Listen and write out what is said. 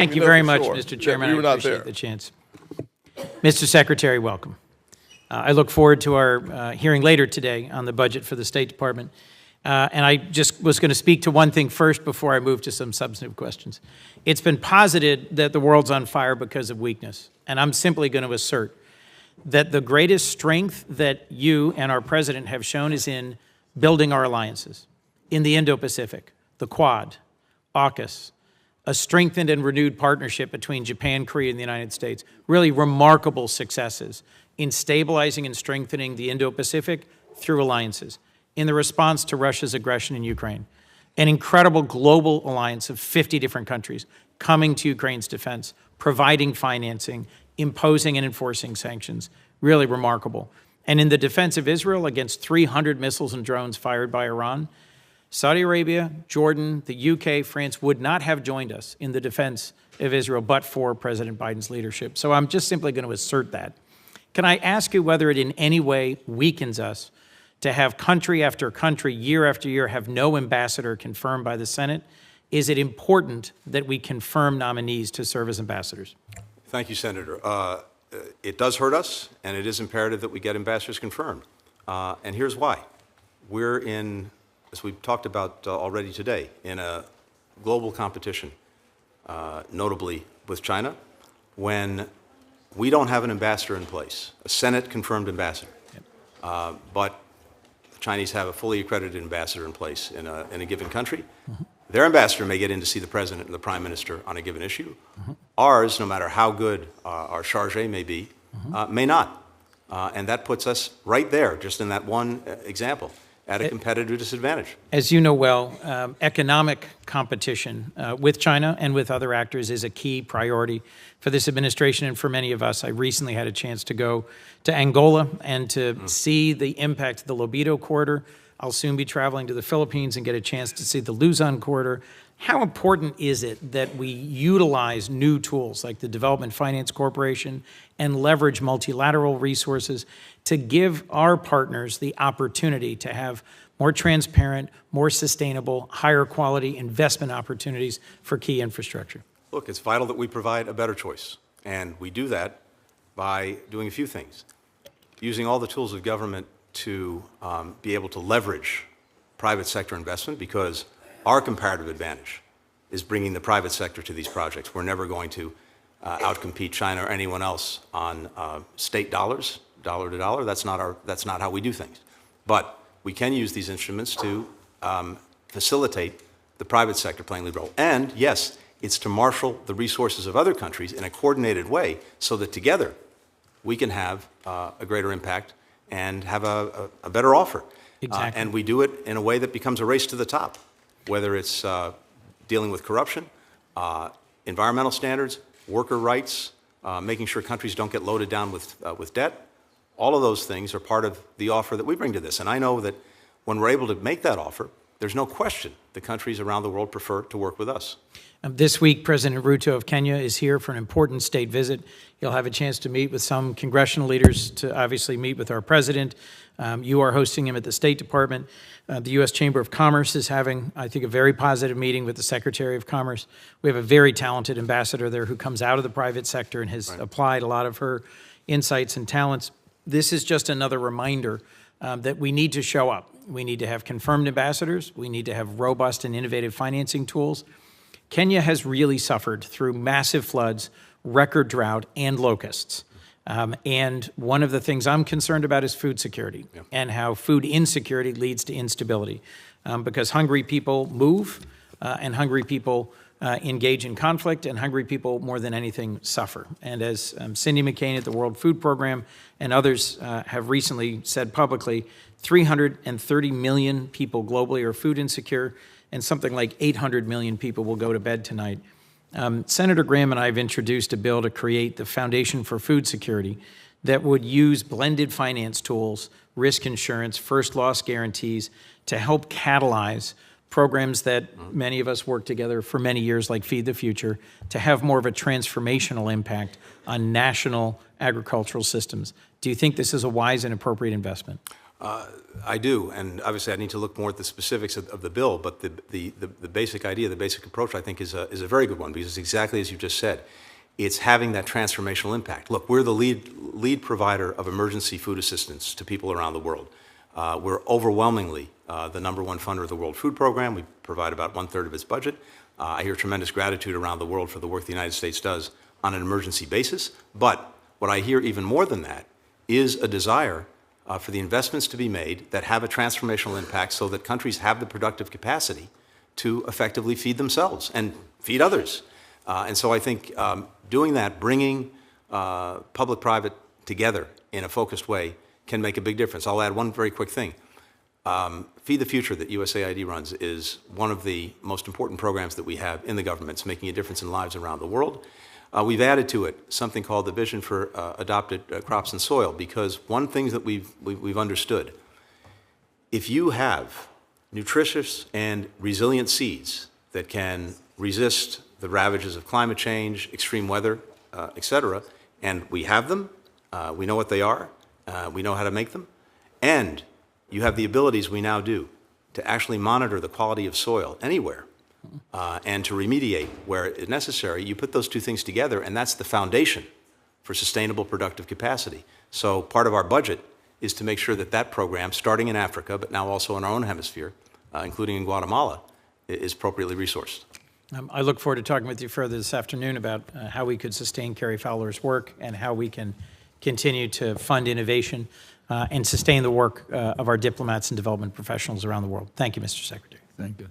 Thank you very much, sure. Mr. Chairman. Yeah, we were I not appreciate there. the chance. Mr. Secretary, welcome. I look forward to our hearing later today on the budget for the State Department. And I just was going to speak to one thing first before I move to some substantive questions. It's been posited that the world's on fire because of weakness. And I'm simply going to assert that the greatest strength that you and our president have shown is in building our alliances in the Indo-Pacific, the Quad, AUKUS, a strengthened and renewed partnership between Japan, Korea, and the United States. Really remarkable successes in stabilizing and strengthening the Indo-Pacific through alliances in the response to Russia's aggression in Ukraine. An incredible global alliance of 50 different countries coming to Ukraine's defense, providing financing, imposing and enforcing sanctions. Really remarkable. And in the defense of Israel against 300 missiles and drones fired by Iran, Saudi Arabia, Jordan, the UK, France would not have joined us in the defense of Israel but for President Biden's leadership. So I'm just simply going to assert that. Can I ask you whether it in any way weakens us to have country after country, year after year, have no ambassador confirmed by the Senate? Is it important that we confirm nominees to serve as ambassadors? Thank you, Senator. It does hurt us, and it is imperative that we get ambassadors confirmed. And here's why. We're in, as we've talked about already today, in a global competition, notably with China, when we don't have an ambassador in place, a Senate-confirmed ambassador. Yep. But the Chinese have a fully accredited ambassador in place in a given country. Mm-hmm. Their ambassador may get in to see the president and the prime minister on a given issue. Mm-hmm. Ours, no matter how good our charge may be, mm-hmm. May not. And that puts us right there, just in that one example, at a competitive disadvantage. As you know well, economic competition with China and with other actors is a key priority for this administration and for many of us. I recently had a chance to go to Angola and to see the impact of the Lobito corridor. I'll soon be traveling to the Philippines and get a chance to see the Luzon corridor. How important is it that we utilize new tools like the Development Finance Corporation and leverage multilateral resources to give our partners the opportunity to have more transparent, more sustainable, higher quality investment opportunities for key infrastructure? Look, it's vital that we provide a better choice. And we do that by doing a few things. Using all the tools of government to be able to leverage private sector investment, because our comparative advantage is bringing the private sector to these projects. We're never going to outcompete China or anyone else on state dollars, dollar to dollar. That's not how we do things. But we can use these instruments to facilitate the private sector playing the role. And yes, it's to marshal the resources of other countries in a coordinated way so that together we can have a greater impact and have a better offer. Exactly. And we do it in a way that becomes a race to the top, whether it's dealing with corruption, environmental standards, worker rights, making sure countries don't get loaded down with debt. All of those things are part of the offer that we bring to this. And I know that when we're able to make that offer, there's no question the countries around the world prefer to work with us. This week, President Ruto of Kenya is here for an important state visit. He'll have a chance to meet with some congressional leaders, to obviously meet with our president. You are hosting him at the State Department. The U.S. Chamber of Commerce is having, I think, a very positive meeting with the Secretary of Commerce. We have a very talented ambassador there who comes out of the private sector and has applied a lot of her insights and talents. This is just another reminder that we need to show up. We need to have confirmed ambassadors. We need to have robust and innovative financing tools. Kenya has really suffered through massive floods, record drought, and locusts. And one of the things I'm concerned about is food security and how food insecurity leads to instability. Because hungry people move, and hungry people engage in conflict, and hungry people, more than anything, suffer. And as Cindy McCain at the World Food Program and others have recently said publicly, 330 million people globally are food insecure, and something like 800 million people will go to bed tonight. Senator Graham and I have introduced a bill to create the Foundation for Food Security that would use blended finance tools, risk insurance, first loss guarantees to help catalyze programs that many of us worked together for many years, like Feed the Future, to have more of a transformational impact on national agricultural systems. Do you think this is a wise and appropriate investment? I do, and obviously I need to look more at the specifics of the bill, but the basic idea, the basic approach, I think is a very good one, because it's exactly as you just said. It's having that transformational impact. Look, we're the lead provider of emergency food assistance to people around the world. We're overwhelmingly the #1 funder of the World Food Program. We provide about 1/3 of its budget. I hear tremendous gratitude around the world for the work the United States does on an emergency basis. But what I hear even more than that is a desire for the investments to be made that have a transformational impact, so that countries have the productive capacity to effectively feed themselves and feed others. And so I think doing that, bringing public-private together in a focused way, can make a big difference. I'll add one very quick thing. Feed the Future that USAID runs is one of the most important programs that we have in the government. It's making a difference in lives around the world. We've added to it something called the Vision for Adopted Crops and Soil, because one thing that we've understood, if you have nutritious and resilient seeds that can resist the ravages of climate change, extreme weather, et cetera, and we have them, we know what they are, we know how to make them, and you have the abilities we now do to actually monitor the quality of soil anywhere, and to remediate where it's necessary, you put those two things together, and that's the foundation for sustainable productive capacity. So part of our budget is to make sure that that program, starting in Africa, but now also in our own hemisphere, including in Guatemala, is appropriately resourced. I look forward to talking with you further this afternoon about how we could sustain Carrie Fowler's work and how we can continue to fund innovation and sustain the work of our diplomats and development professionals around the world. Thank you, Mr. Secretary. Thank you.